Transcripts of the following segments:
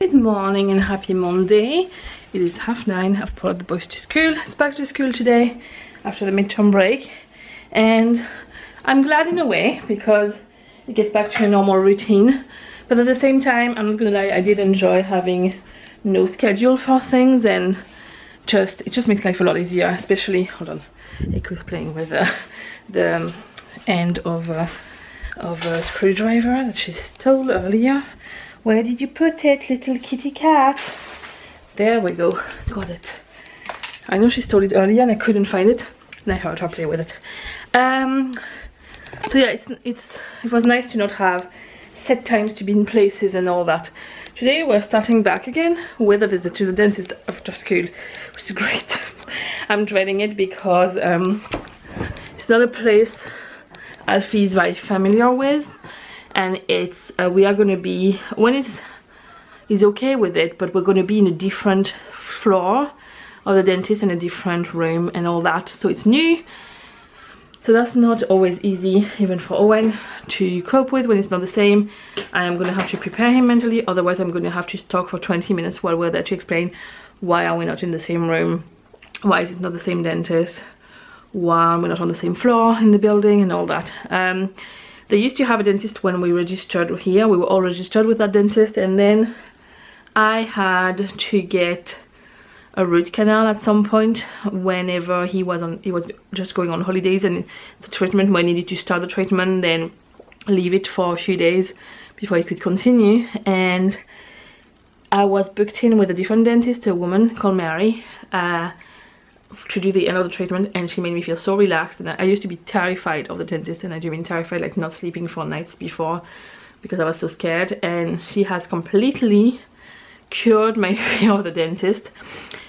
Good morning and happy Monday. It is 9:30. I've brought the boys to school. It's back to school today after the midterm break, and I'm glad in a way because it gets back to a normal routine, but at the same time I'm not gonna lie, I did enjoy having no schedule for things, and it just makes life a lot easier, especially, hold on, Echo's playing with the end of a screwdriver that she stole earlier. Where did you put it, little kitty cat? There we go, got it. I know she stole it earlier and I couldn't find it, and I heard her play with it. So yeah, it was nice to not have set times to be in places and all that. Today we're starting back again with a visit to the dentist after school, which is great. I'm dreading it because it's not a place Alfie is very familiar with, and it's we are going to be, when he's okay with it, but we're going to be in a different floor of the dentist and a different room and all that, so it's new, so that's not always easy even for Owen to cope with when it's not the same. I am going to have to prepare him mentally, otherwise I'm going to have to talk for 20 minutes while we're there to explain why are we not in the same room, why is it not the same dentist, why we're not on the same floor in the building and all that. They used to have a dentist when we registered here. We were all registered with that dentist, and then I had to get a root canal at some point whenever he was just going on holidays, and it's a treatment where I needed to start the treatment, then leave it for a few days before he could continue. And I was booked in with a different dentist, a woman called Mary, to do the end of the treatment, and she made me feel so relaxed. And I used to be terrified of the dentist, and I do mean terrified, like not sleeping for nights before because I was so scared, and she has completely cured my fear of the dentist.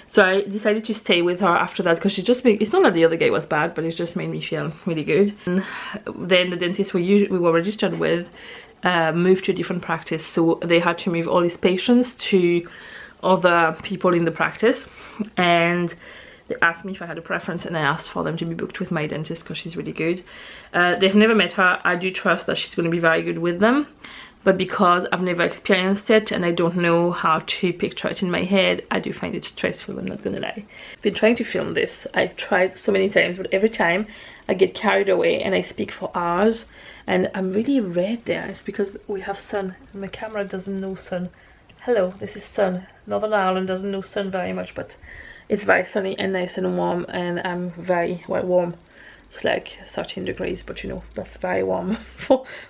So I decided to stay with her after that, because she just made, it's not that the other guy was bad, but it just made me feel really good. And then the dentist we were registered with moved to a different practice, so they had to move all his patients to other people in the practice, and they asked me if I had a preference, and I asked for them to be booked with my dentist because she's really good. They've never met her. I do trust that she's going to be very good with them, but because I've never experienced it and I don't know how to picture it in my head, I do find it stressful, I'm not gonna lie. I've been trying to film this. I've tried so many times, but every time I get carried away and I speak for hours, and I'm really red there. It's because we have sun and my camera doesn't know sun. Hello, this is sun. Northern Ireland doesn't know sun very much, but it's very sunny and nice and warm, and I'm very, well, warm. It's like 13 degrees, but you know, that's very warm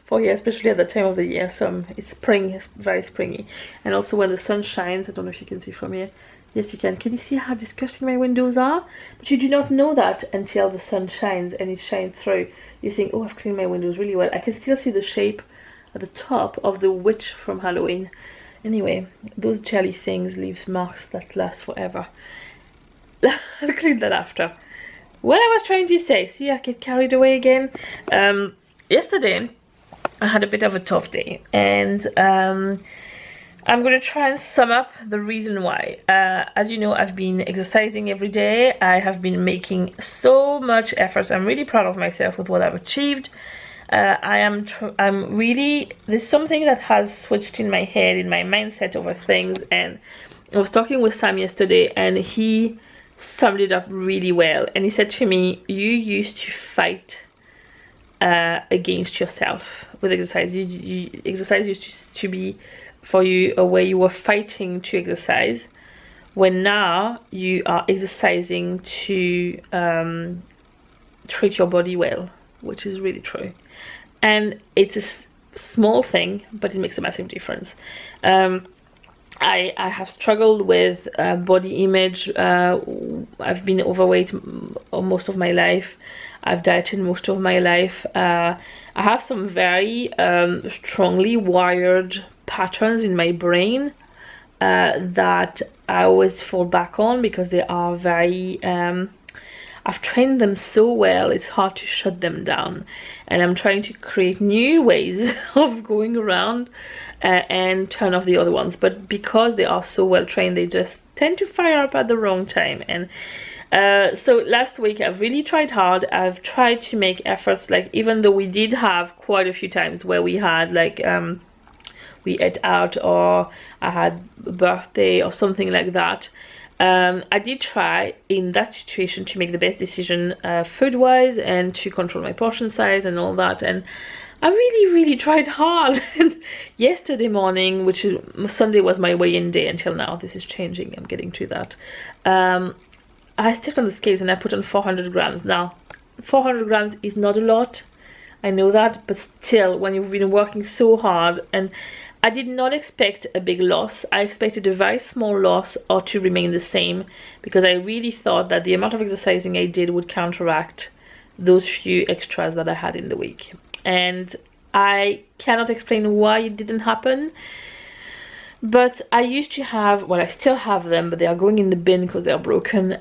for here, especially at the time of the year. So it's spring, it's very springy. And also when the sun shines, I don't know if you can see from here. Yes, you can. Can you see how disgusting my windows are? But you do not know that until the sun shines and it shines through. You think, oh, I've cleaned my windows really well. I can still see the shape at the top of the witch from Halloween. Anyway, those jelly things leave marks that last forever. I'll clean that after. What I was trying to say, see, I get carried away again. Yesterday I had a bit of a tough day, and I'm gonna try and sum up the reason why. As you know, I've been exercising every day. I have been making so much effort. I'm really proud of myself with what I've achieved. I'm really, there's something that has switched in my head, in my mindset over things, and I was talking with Sam yesterday, and he summed it up really well, and he said to me, you used to fight against yourself with exercise. Exercise used to be for you a way you were fighting to exercise, when now you are exercising to treat your body well, which is really true. And it's a small thing, but it makes a massive difference. I have struggled with body image. I've been overweight most of my life. I've dieted most of my life. I have some very strongly wired patterns in my brain that I always fall back on because they are very I've trained them so well, it's hard to shut them down. And I'm trying to create new ways of going around and turn off the other ones. But because they are so well trained, they just tend to fire up at the wrong time. And so last week I've really tried hard. I've tried to make efforts, like, even though we did have quite a few times where we had like we ate out or I had a birthday or something like that. I did try in that situation to make the best decision food-wise and to control my portion size and all that, and I really tried hard. And yesterday morning, which is Sunday, was my weigh-in day until now. This is changing, I'm getting to that. I stepped on the scales and I put on 400 grams. Now 400 grams is not a lot, I know that, but still, when you've been working so hard, and I did not expect a big loss. I expected a very small loss or to remain the same, because I really thought that the amount of exercising I did would counteract those few extras that I had in the week. And I cannot explain why it didn't happen, but I used to have, well, I still have them, but they are going in the bin because they are broken.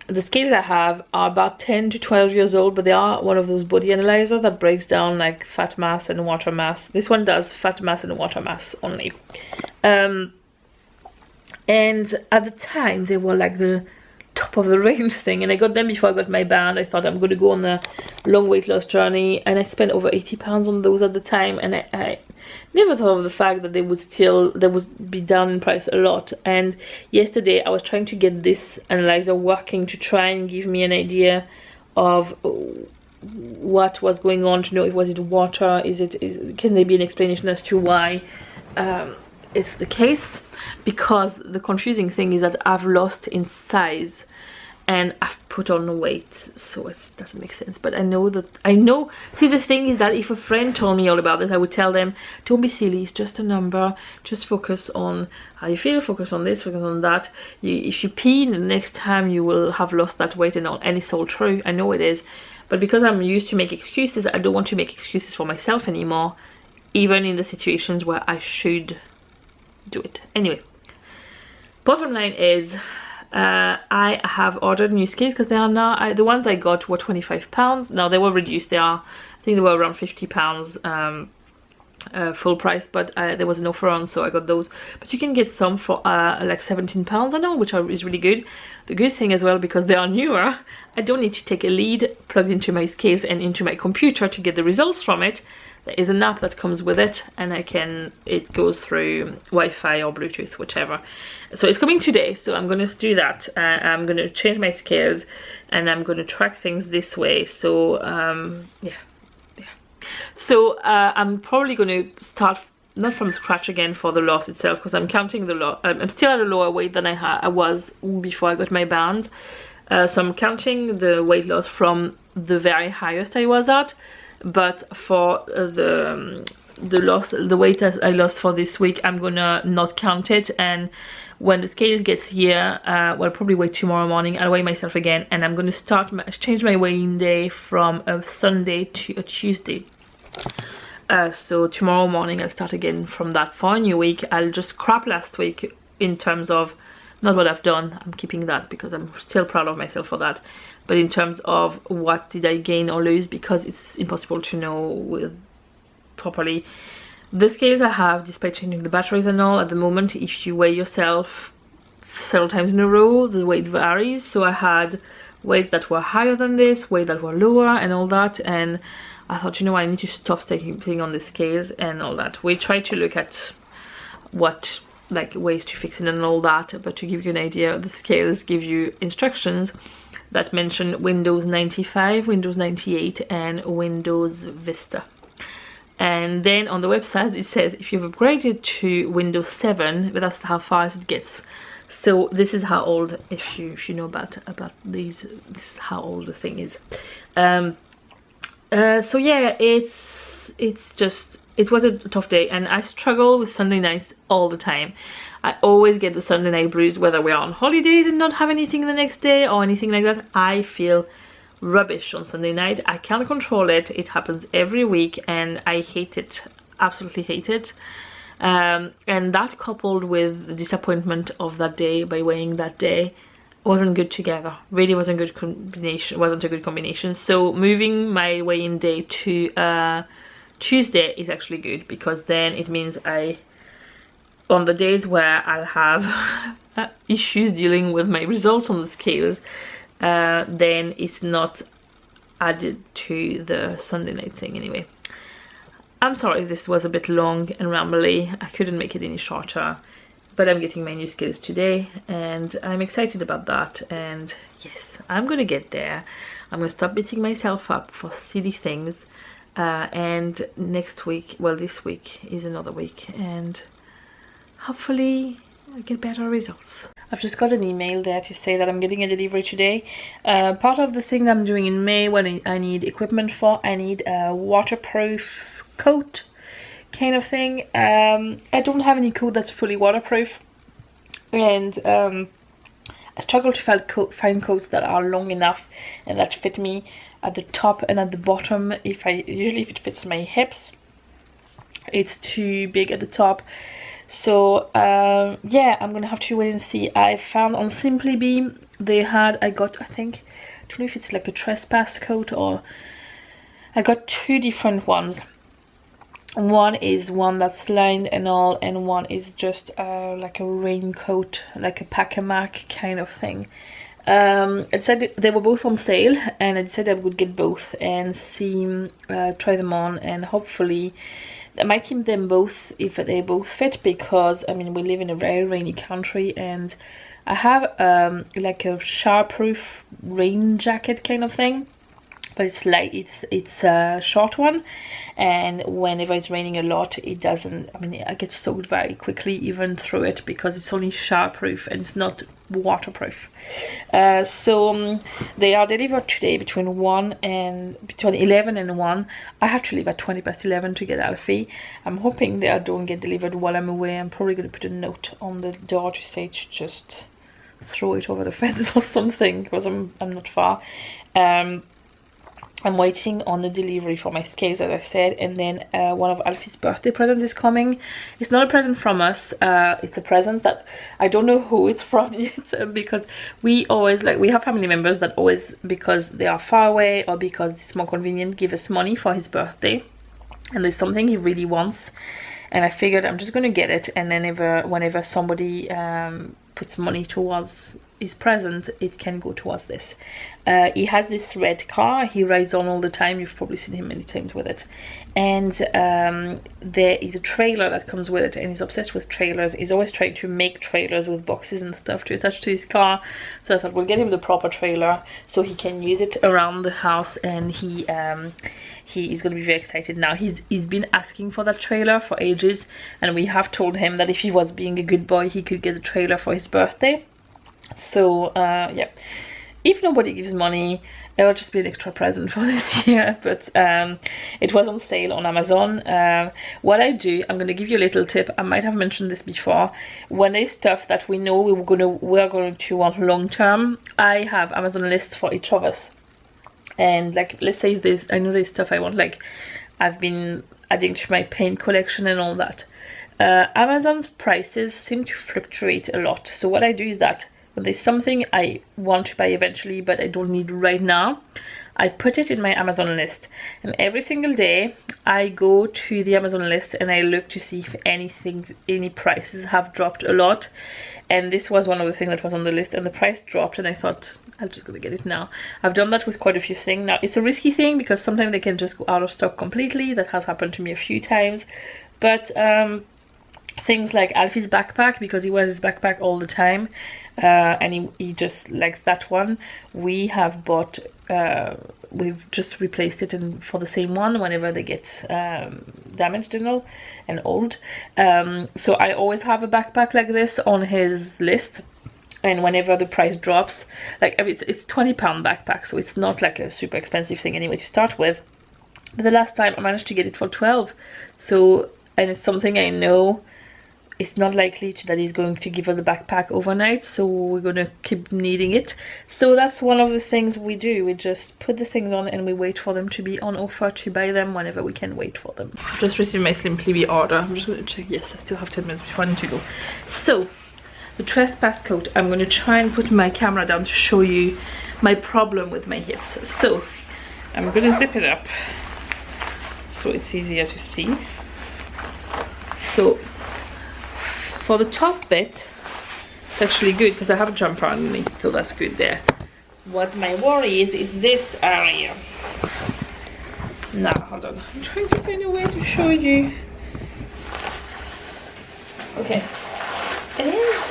The scales I have are about 10 to 12 years old, but they are one of those body analyzers that breaks down like fat mass and water mass. This one does fat mass and water mass only. And at the time they were like the top of the range thing, and I got them before I got my band. I thought I'm going to go on a long weight loss journey, and I spent over 80 pounds on those at the time, and I never thought of the fact that they would be down in price a lot. And yesterday I was trying to get this analyzer working to try and give me an idea of what was going on, to know if was it water, can there be an explanation as to why it's the case, because the confusing thing is that I've lost in size and I've put on weight, so it doesn't make sense. But I know, see, the thing is that if a friend told me all about this, I would tell them, don't be silly, it's just a number, just focus on how you feel, focus on this, focus on that. If you pee, the next time you will have lost that weight and all. And it's all true, I know it is, but because I'm used to make excuses, I don't want to make excuses for myself anymore, even in the situations where I should do it. Anyway, bottom line is, I have ordered new scales because they are now, the ones I got were 25 pounds. Now they were reduced, I think they were around 50 pounds full price, but there was an offer on, so I got those. But you can get some for like 17 pounds, I know, which is really good. The good thing as well, because they are newer, I don't need to take a lead plugged into my scales and into my computer to get the results from it. There is an app that comes with it, and it goes through Wi-Fi or Bluetooth, whichever. So it's coming today, so I'm going to do that. I'm going to change my scales and I'm going to track things this way. So yeah. So I'm probably going to start not from scratch again for the loss itself, because I'm counting the loss. I'm still at a lower weight than I was before I got my band. So I'm counting the weight loss from the very highest I was at. But for the weight I lost for this week, I'm gonna not count it, and when the scale gets here, well, probably wait tomorrow morning, I'll weigh myself again, and I'm gonna change my weighing day from a Sunday to a Tuesday. So tomorrow morning I'll start again from that for a new week. I'll just scrap last week in terms of not what I've done, I'm keeping that because I'm still proud of myself for that, but in terms of what did I gain or lose, because it's impossible to know properly. The scales I have, despite changing the batteries and all, at the moment, if you weigh yourself several times in a row, the weight varies. So I had weights that were higher than this, weights that were lower and all that, and I thought, you know, I need to stop taking on the scales and all that. We try to look at what like ways to fix it and all that, but to give you an idea, the scales give you instructions that mention Windows 95, Windows 98 and Windows Vista. And then on the website it says if you've upgraded to Windows 7, but that's how far as it gets. So this is how old, if you know about these, this is how old the thing is. So yeah, it was a tough day, and I struggle with Sunday nights all the time. I always get the Sunday night blues, whether we're on holidays and not have anything the next day or anything like that. I feel rubbish on Sunday night. I can't control it. It happens every week and I hate it, absolutely hate it. And that, coupled with the disappointment of that day by weighing that day, wasn't good together. Really wasn't a good combination. So moving my weigh-in day to Tuesday is actually good, because then it means on the days where I'll have issues dealing with my results on the scales, then it's not added to the Sunday night thing anyway. I'm sorry this was a bit long and rambly. I couldn't make it any shorter, but I'm getting my new skills today and I'm excited about that. And yes, I'm gonna get there. I'm gonna stop beating myself up for silly things, and next week, well, this week is another week, and hopefully I get better results. I've just got an email there to say that I'm getting a delivery today. Part of the thing I'm doing in May, what I need equipment for, I need a waterproof coat kind of thing. I don't have any coat that's fully waterproof, and I struggle to find coats that are long enough and that fit me at the top and at the bottom. Usually if it fits my hips, it's too big at the top. So yeah, I'm gonna have to wait and see. I found on Simply Be they had, I got, I think, I don't know if it's like a trespass coat, or I got two different ones. One is one that's lined and all, and one is just like a raincoat, like a pack-a-mac kind of thing. I decided they were both on sale, and I decided I would get both and see, try them on, and hopefully I might keep them both if they both fit, because I mean we live in a very rainy country, and I have like a showerproof rain jacket kind of thing, but it's light, it's a short one, and whenever it's raining a lot, it doesn't, I mean I get soaked very quickly even through it, because it's only showerproof and it's not waterproof. So they are delivered today between 11 and 1. I have to leave at 11:20 to get Alfie. I'm hoping they don't get delivered while I'm away. I'm probably going to put a note on the door to say to just throw it over the fence or something, because I'm not far. I'm waiting on the delivery for my scales, as I said, and then one of Alfie's birthday presents is coming. It's not a present from us, it's a present that I don't know who it's from yet, because we always, like, we have family members that always, because they are far away or because it's more convenient, give us money for his birthday, and there's something he really wants, and I figured I'm just gonna get it, and then whenever somebody puts money towards his present, it can go towards this. He has this red car he rides on all the time. You've probably seen him many times with it, and there is a trailer that comes with it, and he's obsessed with trailers. He's always trying to make trailers with boxes and stuff to attach to his car, so I thought we'll get him the proper trailer so he can use it around the house, and he is going to be very excited now. He's been asking for that trailer for ages, and we have told him that if he was being a good boy, he could get a trailer for his birthday. So yeah, if nobody gives money, it will just be an extra present for this year. But it was on sale on Amazon. What I do, I'm going to give you a little tip. I might have mentioned this before. When there's stuff that we know we're going to want long term, I have Amazon lists for each of us. And like, let's say I know there's stuff I want, like I've been adding to my paint collection and all that. Amazon's prices seem to fluctuate a lot. So what I do is that when there's something I want to buy eventually but I don't need right now, I put it in my Amazon list, and every single day I go to the Amazon list and I look to see if any prices have dropped a lot. And this was one of the things that was on the list, and the price dropped, and I thought I'm just gonna get it now. I've done that with quite a few things. Now it's a risky thing because sometimes they can just go out of stock completely. That has happened to me a few times, but things like Alfie's backpack, because he wears his backpack all the time, and he just likes that one. We have bought, we've just replaced it for the same one whenever they get damaged and all, and old. So I always have a backpack like this on his list, and whenever the price drops, like it's £20 backpack, so it's not like a super expensive thing anyway to start with. But the last time I managed to get it for 12, so, and it's something I know it's not likely that he's going to give us the backpack overnight, so we're going to keep needing it. So that's one of the things we do. We just put the things on and we wait for them to be on offer to buy them whenever we can wait for them. Just received my Simply Be order. I'm just going to check. Yes, I still have 10 minutes before I need to go. So the trespass coat, I'm going to try and put my camera down to show you my problem with my hips. So I'm going to zip it up so it's easier to see. So for the top bit, it's actually good because I have a jumper underneath, so that's good there. What my worry is this area. Now, hold on. I'm trying to find a way to show you. Okay. It is.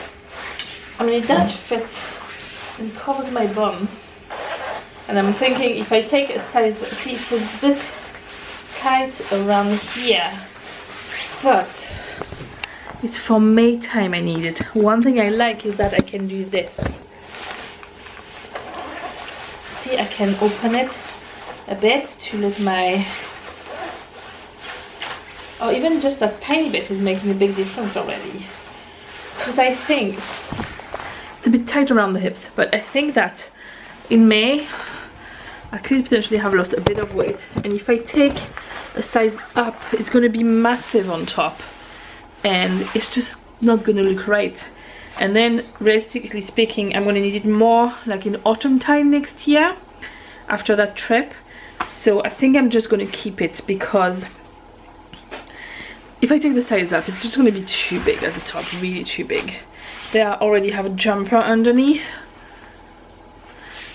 I mean, it does fit and covers my bum. And I'm thinking if I take a size, see, it's a bit tight around here, but it's for May time I need it. One thing I like is that I can do this. See, I can open it a bit to let my, or even just a tiny bit is making a big difference already. Because I think it's a bit tight around the hips, but I think that in May I could potentially have lost a bit of weight, and if I take a size up it's going to be massive on top and it's just not going to look right. And then realistically speaking I'm going to need it more like in autumn time next year after that trip. So I think I'm just going to keep it, because if I take the size up it's just going to be too big at the top, really too big. They already have a jumper underneath.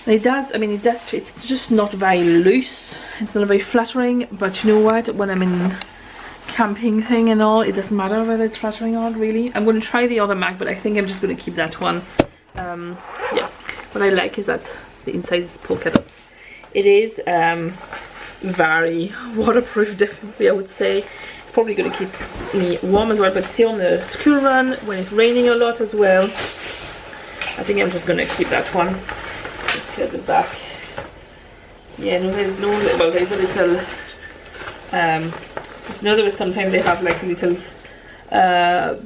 It does, I mean it does, it's just not very loose, it's not very flattering, but you know what, when I'm in camping thing and all, it doesn't matter whether it's flattering or not really. I'm going to try the other mag, but I think I'm just going to keep that one. Yeah, what I like is that the inside is polka dots. It is very waterproof, definitely I would say. It's probably going to keep me warm as well, but see on the school run, when it's raining a lot as well, I think I'm just going to keep that one. Just here at the back. Yeah, no, there's no, well there's a little, so you know there is sometimes they have like a little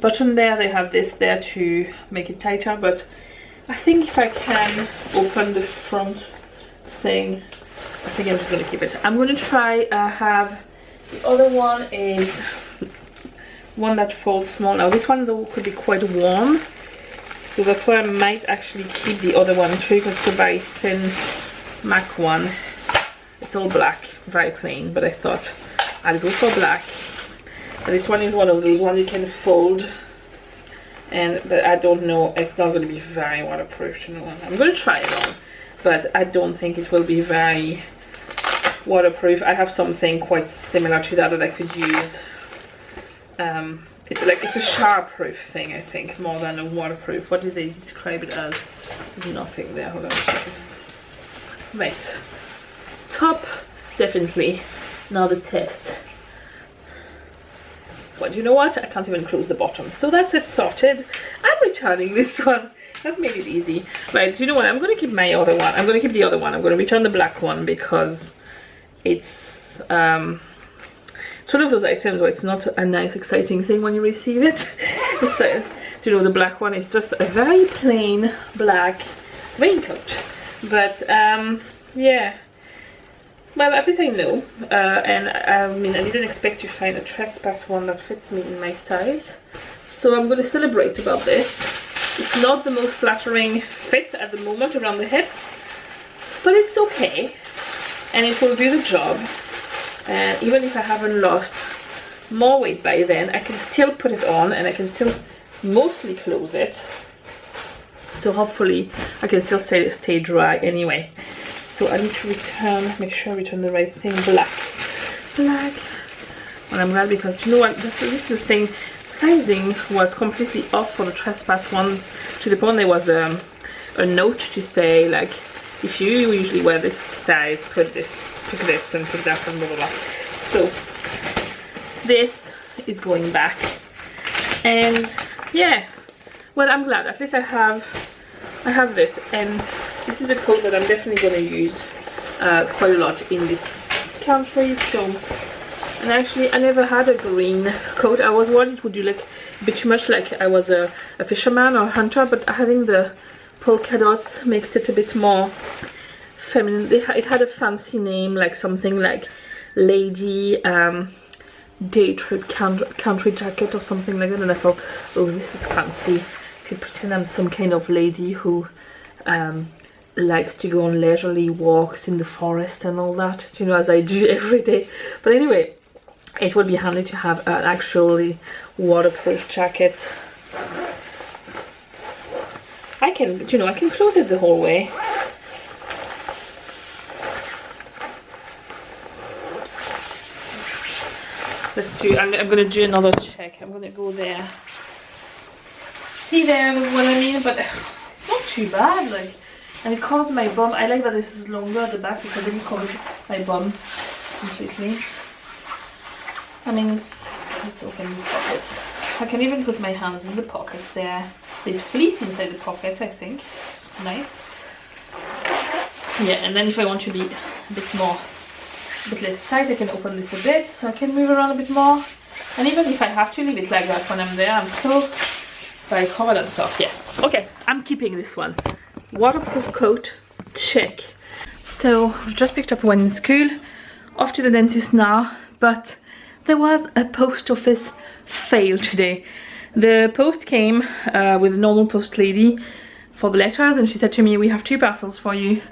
button there, they have this there to make it tighter, but I think if I can open the front thing, I think I'm just going to keep it. I'm going to try have the other one is one that folds small. Now this one though could be quite warm, so that's why I might actually keep the other one too, because it's a very thin MAC one. It's all black, very plain, but I thought I'll go for black. And this one is one of those ones you can fold, but I don't know, it's not going to be very waterproof, you know. I'm going to try it on, but I don't think it will be very waterproof. I have something quite similar to that I could use. It's a shower-proof thing, I think, more than a waterproof. What did they describe it as? There's nothing there. Hold on a second. Right. Top, definitely. Now the test. But you know what? I can't even close the bottom. So that's it sorted. I'm returning this one. That made it easy. Right, do you know what? I'm going to keep my other one. I'm going to keep the other one. I'm going to return the black one because it's one of those items where it's not a nice, exciting thing when you receive it. It's like, do you know, the black one is just a very plain black raincoat. But yeah. Well, at least I know, and I mean, I didn't expect to find a trespass one that fits me in my size, so I'm going to celebrate about this. It's not the most flattering fit at the moment around the hips, but it's okay, and it will do the job. And even if I haven't lost more weight by then, I can still put it on, and I can still mostly close it, so hopefully I can still stay dry anyway. So I need to return, make sure I return the right thing, black. And I'm glad, because you know what, this is the thing, sizing was completely off for the trespass one, to the point there was a note to say, like, if you usually wear this size, put this, pick this and put that and blah blah blah. So this is going back, and yeah, well, I'm glad, at least I have this, and this is a coat that I'm definitely going to use quite a lot in this country. So, and actually I never had a green coat. I was worried it would do like a bit too much, like I was a fisherman or hunter, but having the polka dots makes it a bit more feminine. It had a fancy name, like something like Lady Day Trip Country Jacket or something like that, and I thought, oh, this is fancy. I could pretend I'm some kind of lady who likes to go on leisurely walks in the forest and all that, you know, as I do every day. But anyway, it would be handy to have an actually waterproof jacket. I can, you know, I can close it the whole way. to, I'm gonna do another check. I'm gonna go there. See there what I mean? But it's not too bad, like, and it covers my bum. I like that this is longer at the back because then it covers my bum completely. I mean, let's open the pockets. I can even put my hands in the pockets there. There's fleece inside the pocket, I think. It's nice. Yeah, and then if I want to be a bit less tight, I can open this a bit so I can move around a bit more. And even if I have to leave it like that when I'm there, I'm so very covered and stuff. Yeah, okay, I'm keeping this one. Waterproof coat, check. So I've just picked up one in school, off to the dentist now, but there was a post office fail today. The post came with a normal post lady for the letters, and she said to me, we have 2 parcels for you.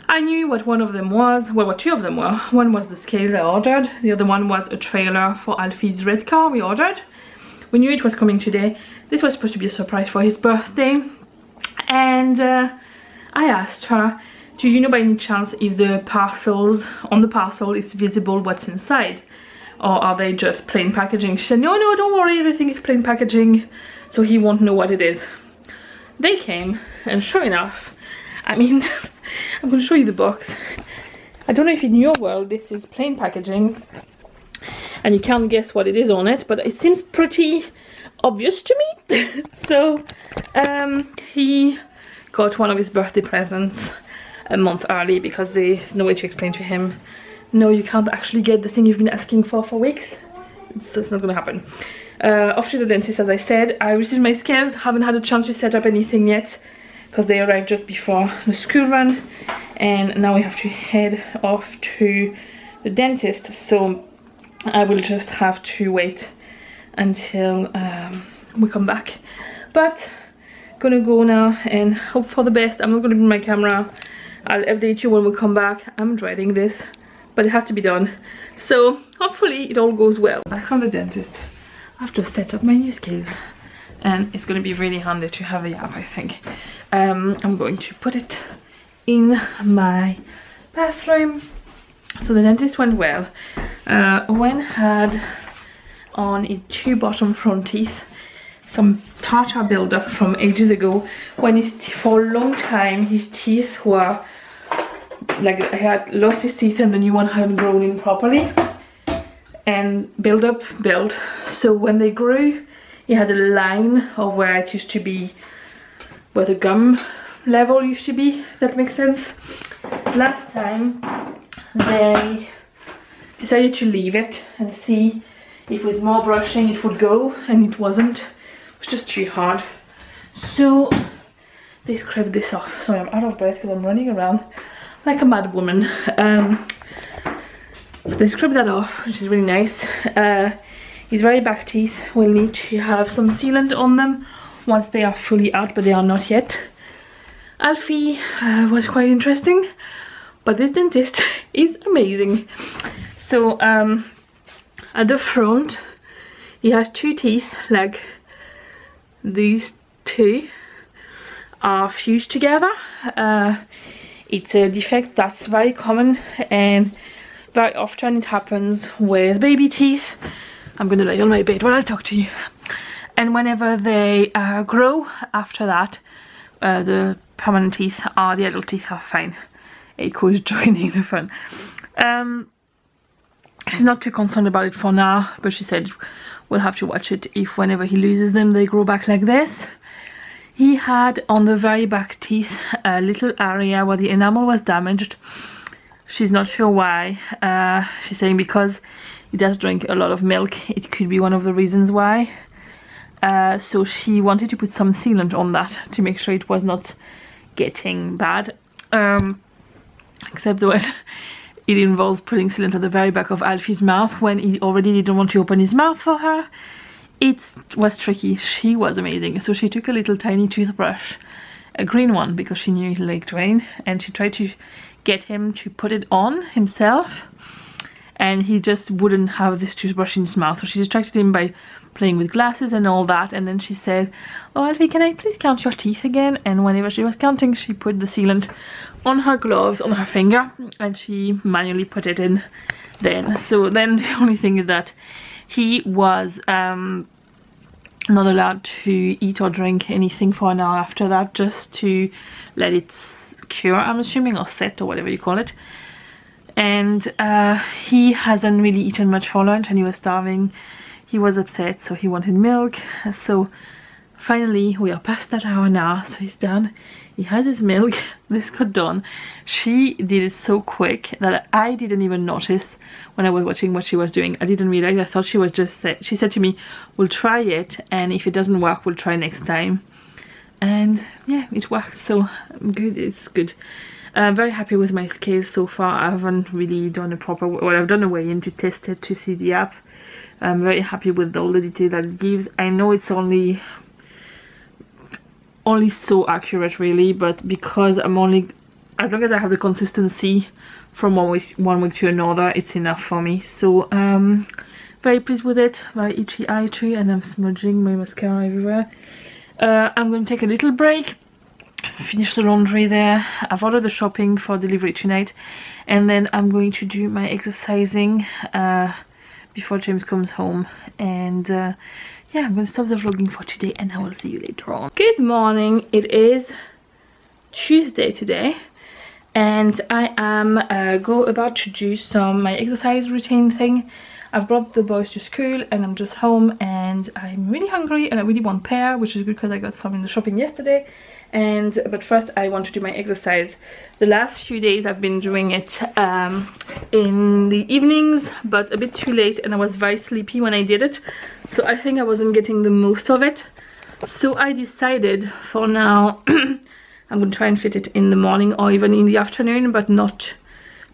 I knew what one of them was, well, what 2 of them were. One was the scales I ordered, the other one was a trailer for Alfie's red car we ordered. We knew it was coming today. This was supposed to be a surprise for his birthday. And I asked her, do you know by any chance if the parcels, on the parcel is visible what's inside? Or are they just plain packaging? She said, no, don't worry, everything is plain packaging, so he won't know what it is. They came, and sure enough, I mean, I'm going to show you the box. I don't know if in your world this is plain packaging and you can't guess what it is on it, but it seems pretty obvious to me. So he got one of his birthday presents a month early because there's no way to explain to him, no, you can't actually get the thing you've been asking for weeks. It's not going to happen. Off to the dentist, as I said. I received my scales, haven't had a chance to set up anything yet because they arrived just before the school run, and now we have to head off to the dentist, so I will just have to wait until we come back. But gonna go now and hope for the best. I'm not gonna bring my camera. I'll update you when we come back. I'm dreading this, but it has to be done, so hopefully it all goes well. Back from the dentist. I have to set up my new scales, and it's going to be really handy to have the app, I think. I'm going to put it in my bathroom. So the dentist went well. Wen had on his 2 bottom front teeth some tartar buildup from ages ago, when for a long time his teeth were like, he had lost his teeth and the new one hadn't grown in properly, and built. So when they grew, he had a line of where it used to be, where the gum level used to be, if that makes sense. Last time they decided to leave it and see if with more brushing it would go, and it wasn't. It was just too hard. So they scraped this off. Sorry, I'm out of breath because I'm running around like a mad woman. So they scraped that off, which is really nice. His very back teeth will need to have some sealant on them once they are fully out, but they are not yet. Alfie was quite interesting, but this dentist is amazing. So at the front he has 2 teeth, like these 2 are fused together. It's a defect that's very common, and very often it happens with baby teeth. I'm gonna lay on my bed while I talk to you. And whenever they grow after that, the permanent teeth are, the adult teeth are fine. Eiko is joining the fun. She's not too concerned about it for now, but she said we'll have to watch it if whenever he loses them they grow back like this. He had on the very back teeth a little area where the enamel was damaged. She's not sure why. She's saying because he does drink a lot of milk, it could be one of the reasons why. So she wanted to put some sealant on that to make sure it was not getting bad. Except that it involves putting sealant at the very back of Alfie's mouth when he already didn't want to open his mouth for her. It was tricky. She was amazing. So she took a little tiny toothbrush, a green one because she knew he liked rain, and she tried to get him to put it on himself, and he just wouldn't have this toothbrush in his mouth. So she distracted him by playing with glasses and all that, and then she said, "Oh Alfie, can I please count your teeth again?" And whenever she was counting, she put the sealant on her gloves, on her finger, and she manually put it in then. So then the only thing is that he was not allowed to eat or drink anything for an hour after that, just to let it cure, I'm assuming, or set, or whatever you call it. And he hasn't really eaten much for lunch, and he was starving. He was upset, so he wanted milk. So finally we are past that hour now, so he's done. He has his milk. This got done. She did it so quick that I didn't even notice when I was watching what she was doing. I didn't realize. I thought she was just she said to me, we'll try it, and if it doesn't work, we'll try next time. And yeah, it works, so good. It's good. I'm very happy with my scales so far. I haven't really done a proper, well, I've done a weigh-in to test it, to see the app. I'm very happy with all the detail that it gives. I know it's only so accurate really, but because I'm only, as long as I have the consistency from one week to another, it's enough for me. So very pleased with it. Very itchy eye tree, and I'm smudging my mascara everywhere. I'm going to take a little break, finish the laundry there. I've ordered the shopping for delivery tonight, and then I'm going to do my exercising before James comes home. And yeah, I'm going to stop the vlogging for today, and I will see you later on. Good morning. It is Tuesday today, and I am about to do my exercise routine thing. I've brought the boys to school, and I'm just home, and I'm really hungry, and I really want pear, which is good because I got some in the shopping yesterday. But first I want to do my exercise. The last few days I've been doing it in the evenings, but a bit too late, and I was very sleepy when I did it, so I think I wasn't getting the most of it. So I decided for now I'm going to try and fit it in the morning or even in the afternoon, but not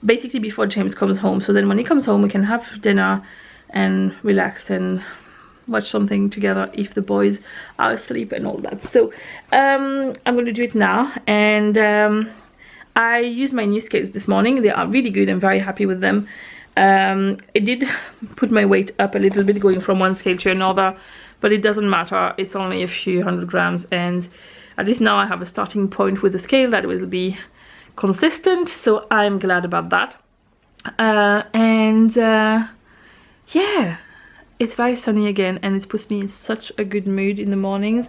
basically before James comes home. So then when he comes home, we can have dinner and relax and watch something together if the boys are asleep and all that. So I'm going to do it now. And I used my new scales this morning. They are really good. I'm very happy with them. It did put my weight up a little bit going from one scale to another, but it doesn't matter. It's only a few hundred grams, and at least now I have a starting point with the scale that will be consistent, so I'm glad about that. Yeah, it's very sunny again, and it puts me in such a good mood in the mornings.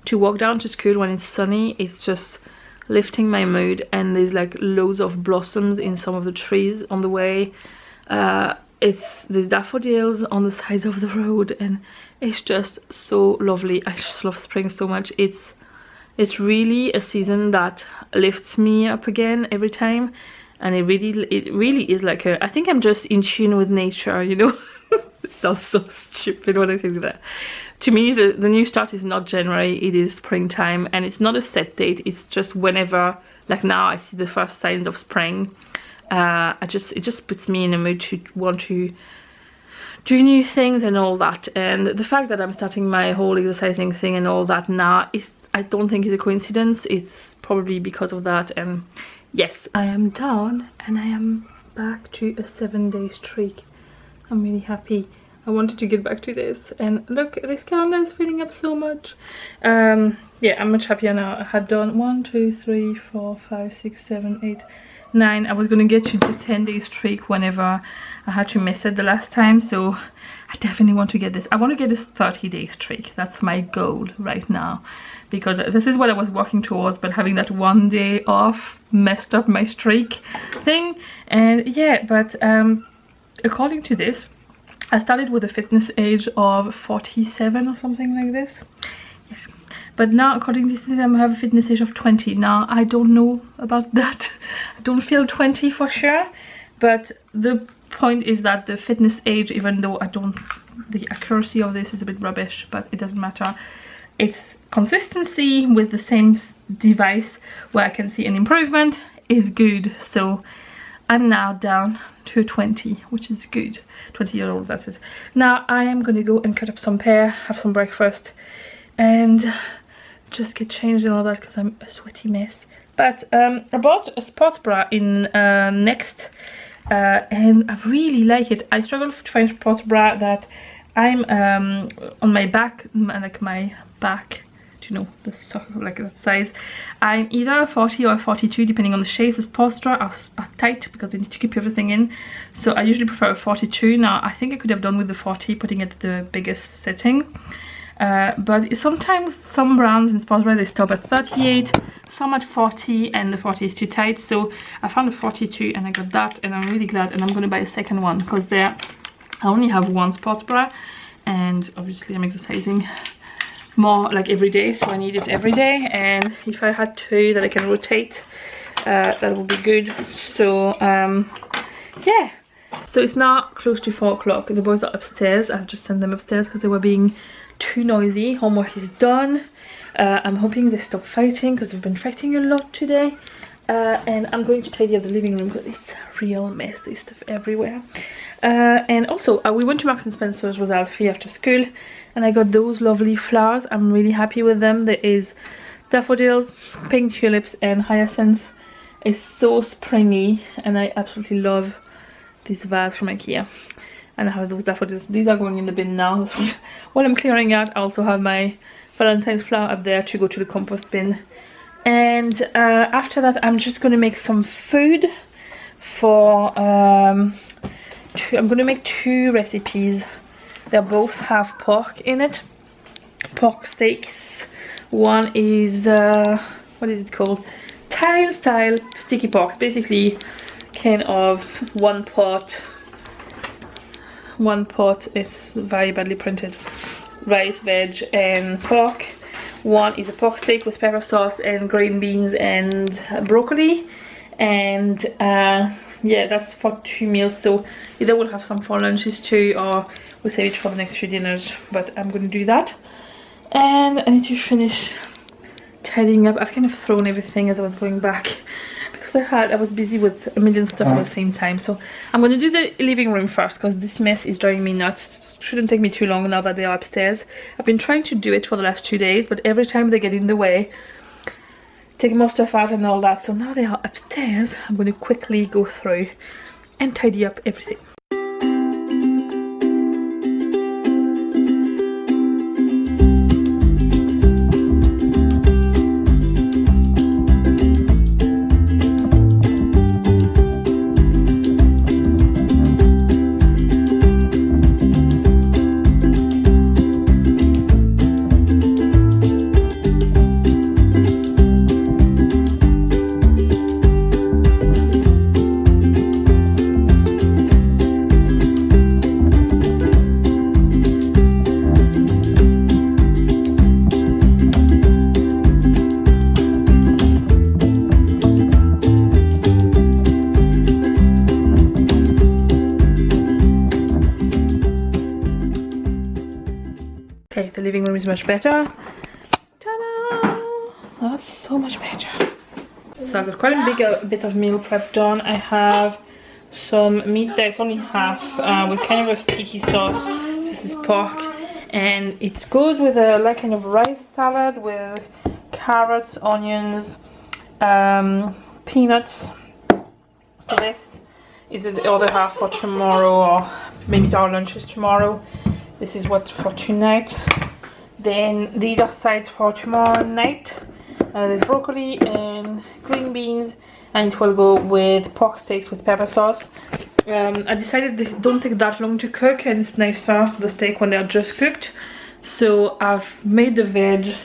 To walk down to school when it's sunny, it's just lifting my mood. And there's like loads of blossoms in some of the trees on the way. There's daffodils on the sides of the road, and it's just so lovely. I just love spring so much. It's really a season that lifts me up again every time, and it really is like I think I'm just in tune with nature, you know. It sounds so stupid when I say that. To me, the new start is not January, it is springtime, and it's not a set date. It's just whenever, like now I see the first signs of spring. It just puts me in a mood to want to do new things and all that. And the fact that I'm starting my whole exercising thing and all that now is, I don't think it's a coincidence. It's probably because of that. And yes, I am done, and I am back to a 7-day streak. I'm really happy. I wanted to get back to this, and look, this calendar is filling up so much. Yeah, I'm much happier now. I had done 1, 2, 3, 4, 5, 6, 7, 8, 9. I was gonna get to the 10-day streak whenever I had to miss it the last time, so I definitely want to get this. I want to get a 30-day streak. That's my goal right now, because this is what I was working towards, but having that 1 day off messed up my streak thing. And yeah, but according to this, I started with a fitness age of 47 or something like this. Yeah. But now, according to this, I have a fitness age of 20. Now, I don't know about that. I don't feel 20 for sure. But the point is that the fitness age, even though the accuracy of this is a bit rubbish, but it doesn't matter. It's consistency with the same device where I can see an improvement is good. So I'm now down to 20, which is good. 20-year-old, that is. Now I am going to go and cut up some pear, have some breakfast, and just get changed and all that, because I'm a sweaty mess. But I bought a sports bra in Next, and I really like it. I struggle to find a sports bra that I'm on my back, like my back you know, the sort of like that size. I'm either a 40 or a 42 depending on the shape. The sports bra are tight because they need to keep everything in, so I usually prefer a 42. Now I think I could have done with the 40, putting it at the biggest setting, but sometimes some brands in sports bra they stop at 38, some at 40, and the 40 is too tight, so I found a 42 and I got that, and I'm really glad, and I'm going to buy a second one because I only have one sports bra, and obviously I'm exercising more like every day, so I need it every day, and if I had two that I can rotate, that would be good. So yeah, so it's now close to 4 o'clock. The boys are upstairs. I've just sent them upstairs because they were being too noisy. Homework is done. I'm hoping they stop fighting because they've been fighting a lot today, and I'm going to tidy up the living room because it's a real mess. There's stuff everywhere. And also we went to Marks and Spencer's with Alfie after school, and I got those lovely flowers. I'm really happy with them. There is daffodils, pink tulips, and hyacinth. It's so springy, and I absolutely love this vase from IKEA. And I have those daffodils. These are going in the bin now. That's what I'm clearing out. I also have my Valentine's flower up there to go to the compost bin. And after that, I'm just going to make some food for I'm going to make 2 recipes. They both have pork in it, pork steaks. One is what is it called, tile style sticky pork, basically kind of one pot. It's very badly printed, rice, veg and pork. One is a pork steak with pepper sauce and green beans and broccoli, and yeah, that's for 2 meals, so either we'll have some for lunches too, or we'll save it for the next few dinners, but I'm going to do that. And I need to finish tidying up. I've kind of thrown everything as I was going back because I was busy with a million stuff at the same time. So I'm going to do the living room first because this mess is driving me nuts. Shouldn't take me too long now that they are upstairs. I've been trying to do it for the last 2 days, but every time they get in the way, take more stuff out and all that. So now they are upstairs. I'm going to quickly go through and tidy up everything. Okay, the living room is much better. Ta-da! That's so much better. So I got quite a bit of meal prep done. I have some meat that's only half with kind of a sticky sauce. This is pork, and it goes with a like kind of rice salad with carrots, onions, peanuts. So this is the other half for tomorrow, or maybe our lunches tomorrow. This is what for tonight. Then these are sides for tomorrow night. There's broccoli and green beans, and it will go with pork steaks with pepper sauce. I decided they don't take that long to cook, and it's nicer, the steak, when they're just cooked. So I've made the veg,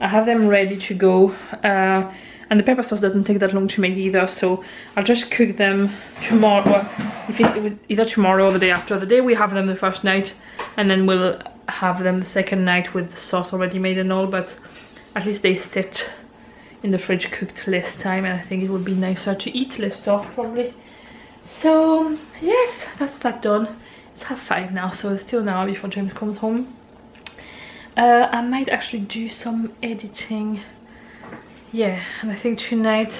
I have them ready to go, and the pepper sauce doesn't take that long to make either, so I'll just cook them tomorrow. Well, if it either tomorrow or the day after. The day we have them the first night, and then we'll have them the second night with the sauce already made and all, but at least they sit in the fridge cooked less time, and I think it would be nicer to eat less stuff probably. So yes, that's that done. It's 5:30 now, so it's still an hour before James comes home. I might actually do some editing, yeah, and I think tonight,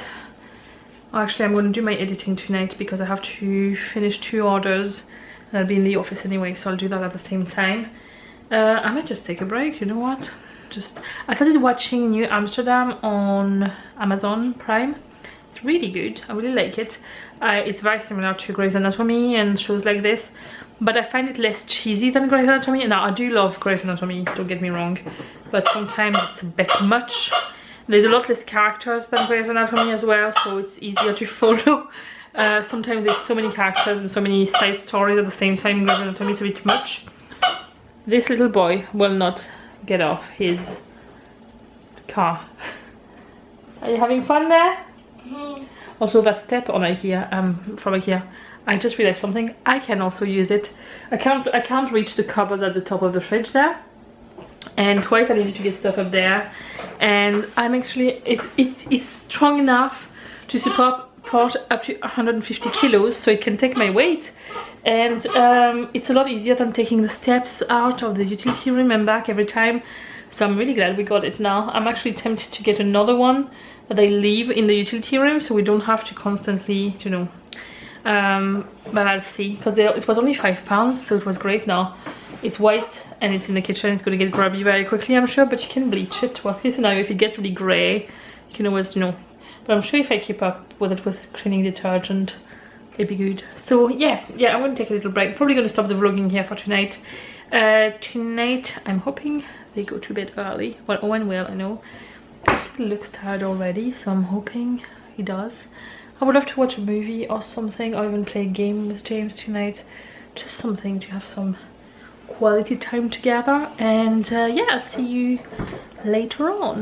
actually I'm going to do my editing tonight because I have to finish 2 orders and I'll be in the office anyway, so I'll do that at the same time. I might just take a break, you know what, I started watching New Amsterdam on Amazon Prime. It's really good, I really like it. It's very similar to Grey's Anatomy and shows like this, but I find it less cheesy than Grey's Anatomy. Now I do love Grey's Anatomy, don't get me wrong, but sometimes it's a bit much. There's a lot less characters than Grey's Anatomy as well, so it's easier to follow. Sometimes there's so many characters and so many side stories at the same time in Grey's Anatomy, it's a bit much. This little boy will not get off his car. Are you having fun there? Mm-hmm. Also that step on IKEA, from IKEA, I just realized something. I can also use it. I can't reach the cupboards at the top of the fridge there, and twice I needed to get stuff up there, and I'm actually it's strong enough to support up to 150 kilos, so it can take my weight, and it's a lot easier than taking the steps out of the utility room and back every time. So I'm really glad we got it now. I'm actually tempted to get another one that I leave in the utility room, so we don't have to constantly, you know, but I'll see, because it was only £5, so it was great. Now it's white and it's in the kitchen, it's going to get grubby very quickly, I'm sure, but you can bleach it. Worst case scenario, if it gets really grey, you can always, you know, but I'm sure if I keep up with it with cleaning detergent, it'd be good. So yeah, I'm going to take a little break. Probably going to stop the vlogging here for tonight. Tonight I'm hoping they go to bed early. Well, Owen will, I know. He looks tired already, so I'm hoping he does. I would love to watch a movie or something, or even play a game with James tonight. Just something to have some quality time together. And yeah, I'll see you later on.